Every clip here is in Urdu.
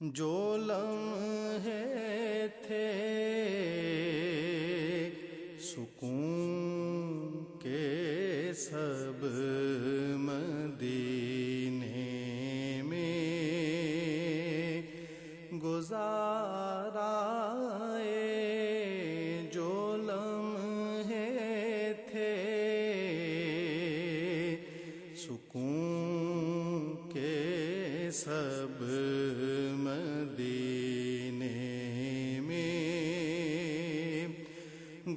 جو لمحے تھے سکون کے سب مدینے میں گزارائے، جو لمحے تھے سکون کے سب مدینے میں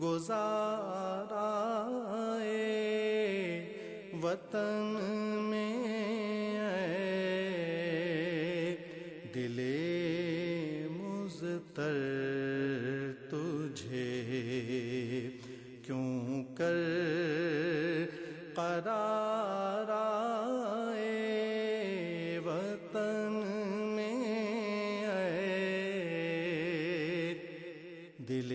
گزارائے، وطن میں دل مضطر تجھے کیوں کر قرار آئے، وطن میں دل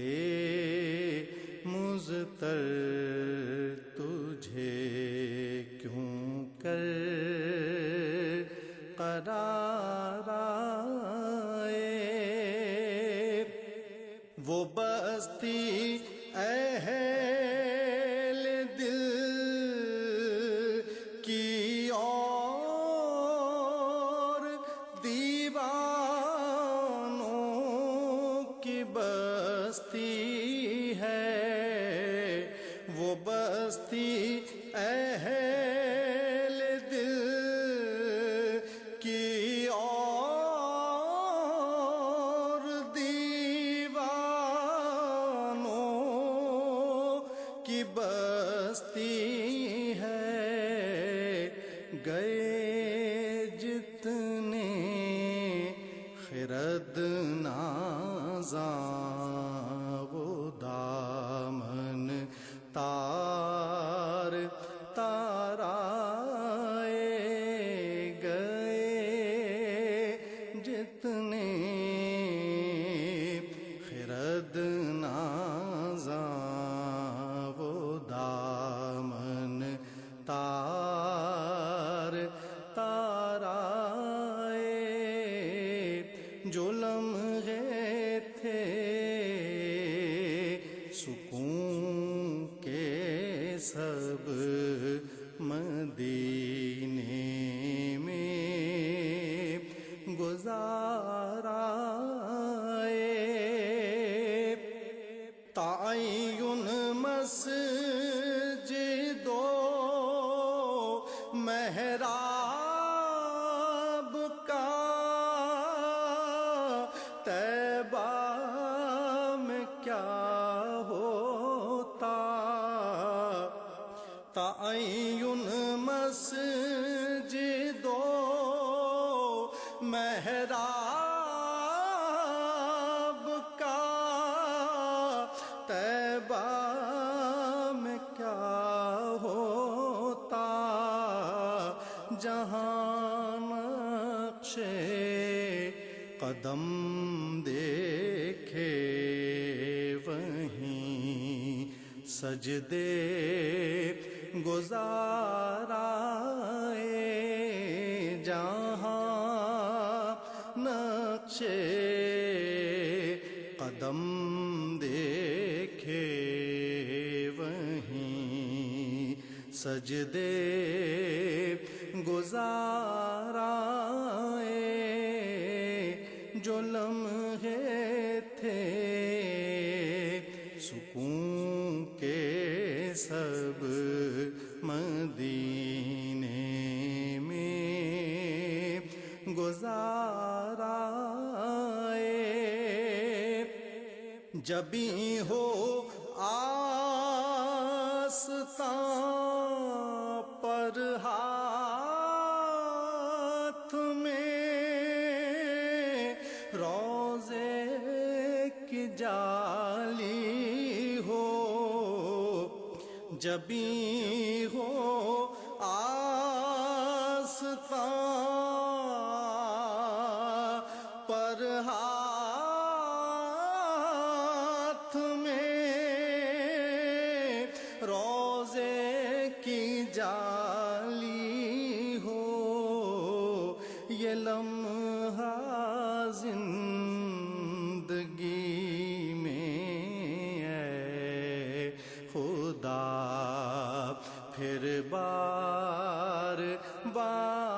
مضطر تجھے کیوں کر قرار آئے، وہ بستی اہل دل کی اور دیوانوں کی بستی ہے، وہ بستی اہل دل کی اور دیوانوں کی بستی ہے، گئے جتنے خرد نازاں وہ دامن تار تار آئے، گئے جتنے خرد نازاں وہ دامن تار تار آئے، جو لمحے تھے سکون کے سب مدینے میں گزارائے، تعین مسجد و محراب کا طیبہ میں کیا ہوتا، تعین مسجد و محراب کا طیبہ میں کیا ہوتا، جہاں نقش قدم دیکھے وہیں سجدے گزارائے، جہاں نقش قدم دیکھے وہیں سجدے گزارائے، جو لمحے تھے سکون کے سب مدینے میں گزارائے، جبھی ہو آستاں پر ہاتھ میں روضے کی جالی ہو، جبھی ہو آستاں پر ہاتھ میں روضے کی جالی ہو، یہ لمحہ زندگی میں اے خدا پھر بار بار